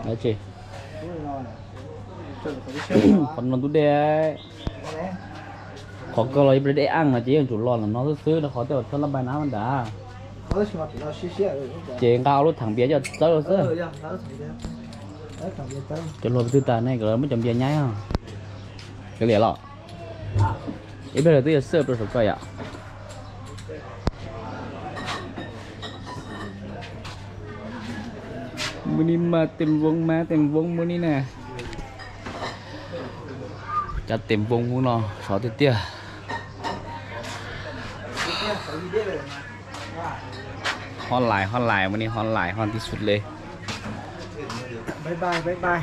đấy chị còn nó tụi đẻ khó cơ lấy để ăn là chỉ chủ lon là nó xứ nó khó tiêu cho nó bài námมันđã chị cao lúc thằng bia cho tới rồi cho luôn tư tàn này rồi mới chấm bia nhái không cái lẻ lọ bây giờ tôi sơ tôi sắp coi ạ mini mà tìm vốn mini nè chặt tìm vốn muốn nó sáu tiết tia hòn lại mini hòn tí sụt lên bye bye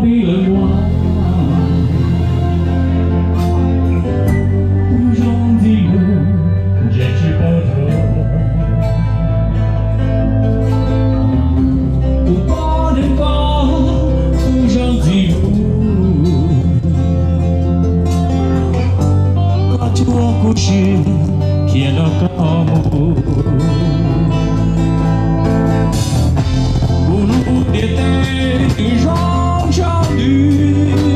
Vì lời ngoan trong gì nữa để chỉ bao giờ cùng có đến có trong gì có chúa của chuyện kia nó có một để tay trong đi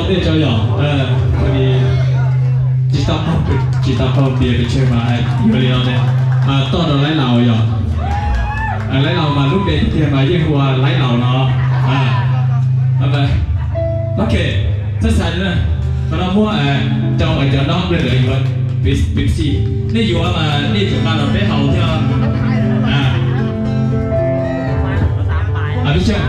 啲咗又我哋吉他方面嘅ช่วยมาอยู่เดียวเนี่ยต้อนเราไล่เราอยู่ไล่เรามาลูกเด็กที่มาเยี่ยมหัวไล่เราเนาะเอาไปโอเคสั้นๆนะเพราะเรามั่วเจ้าไอ้เจ้าน้องเรื่อยๆอยู่บิ๊กซีนี่อยู่ว่ามานี่ถึงมาเราได้เห่าที่เราพี่เจ้า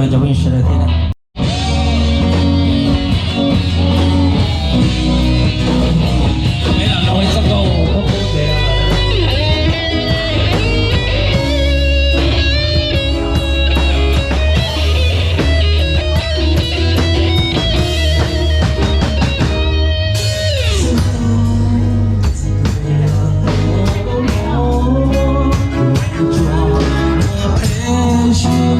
我就问十来天了。没了，我这个我不得了。我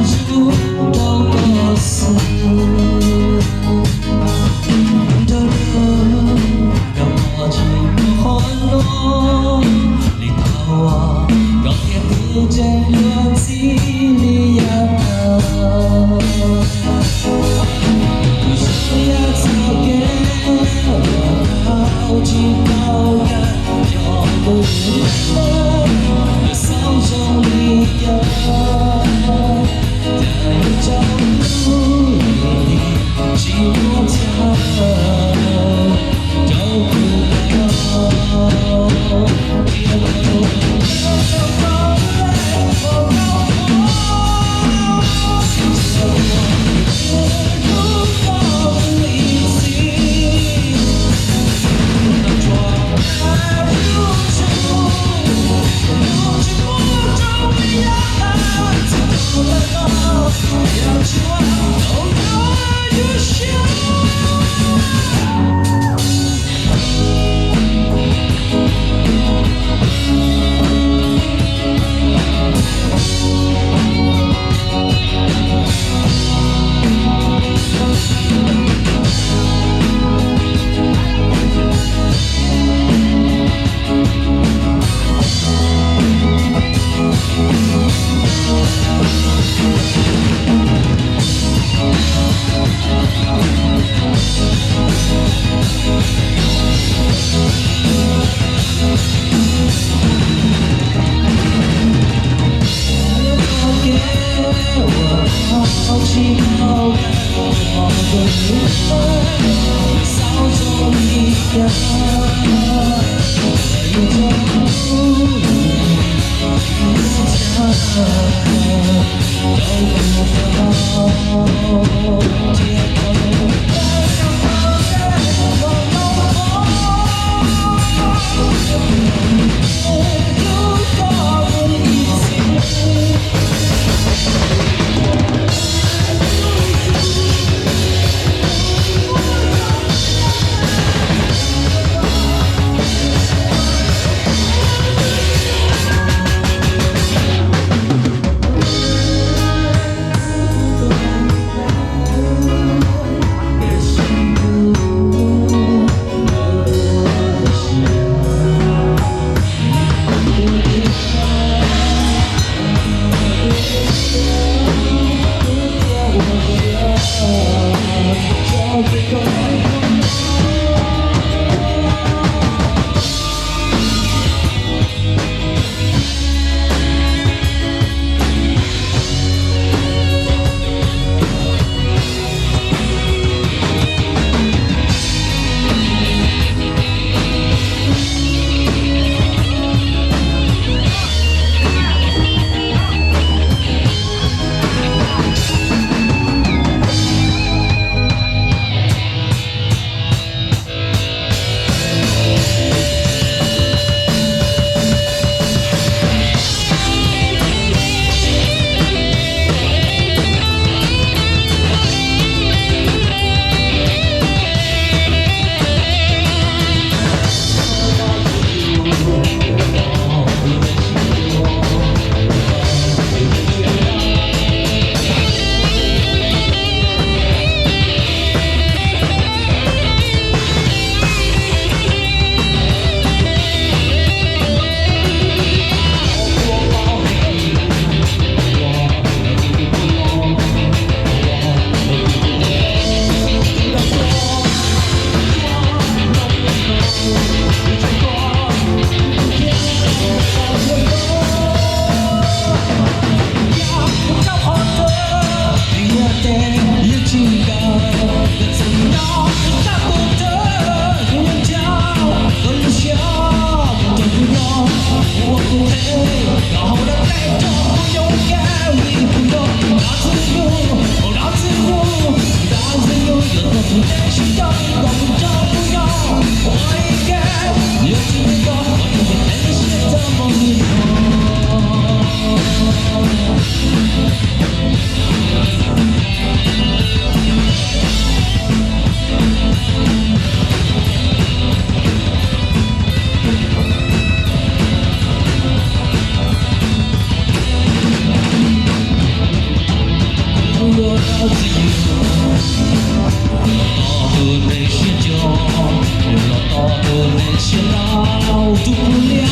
读不了，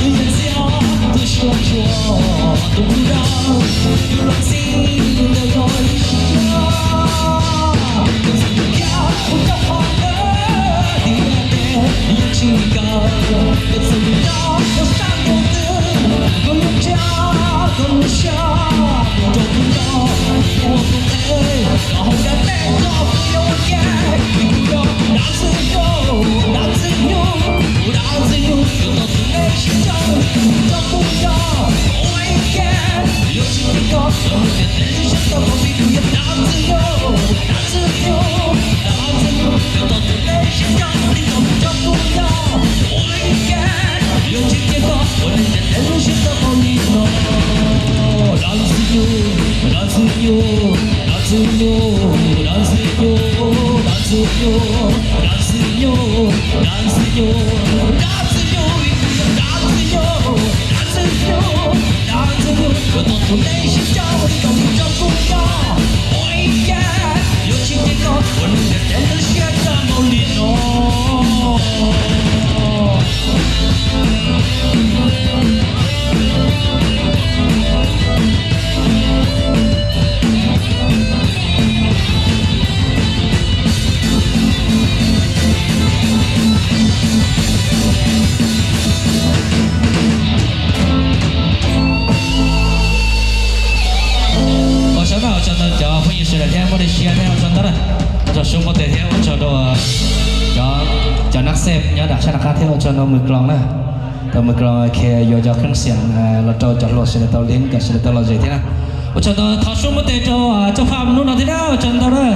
有眼角的说着，读不到，有软心的容易我要跑了，你那边有情感，我走不到，我闪过的，我有家，我有笑，我找不到，我不配，然后该背着不要我给，你不要拿自由，拿自由，拿自由，有到最内心中，找不到，我一天有情的歌，有点人生的毛病，不要拿自由，拿自由。有到最内心中，你找不到我一天有情结果，我认真人生的毛病让自由，让自由，让自由，让自由，让自由，让自由，让自由，让自由，让自由，让自由，让自由，有到最内心中，你找不到我一天有情结果，我认真人生的毛病我想到真的叫会议室的天，我的西安天真的了，จะช่วยมาเตะเที่ยวจะดูจะนักเซฟเนี่ยดักชนะการเที่ยวจะดูมือกลองนะแต่มือกลองแค่อยู่จากเครื่องเสียงเราจะหลดเสียงตัวลิ้นกับเสียงตัวเราใจที่นะจะดูถ้าช่วยมาเตะจะพามันนู่นนั่นที่นั่นจะดูเลย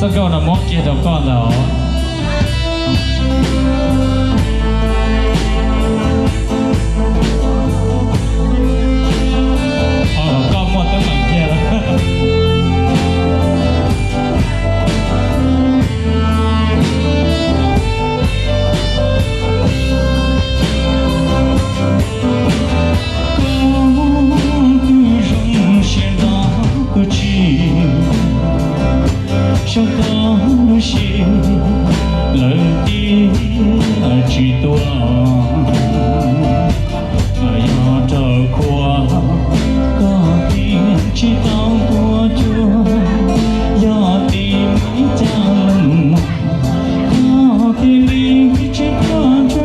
这个呢，莫接着讲了哦。哦，讲莫都蛮接了。像高兴了第几段，要找过高兴知道多久，要地你家冷，高兴里只看着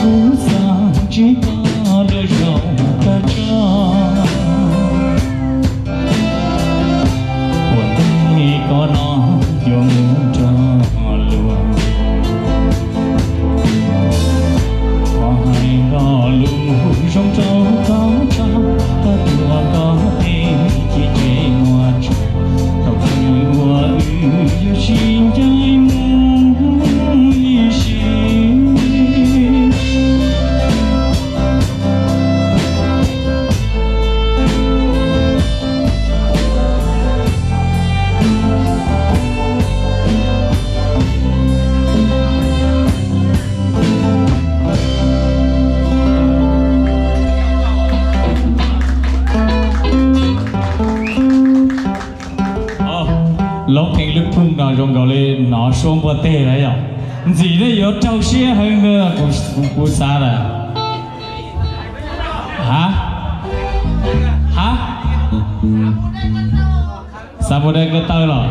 不丧知道。lốc thành lực phun nào trong gọi là nó xuống bờ tê đấy à gì đấy có trâu xe hơn nữa của xa rồi hả hả sao bữa đây có tơ rồi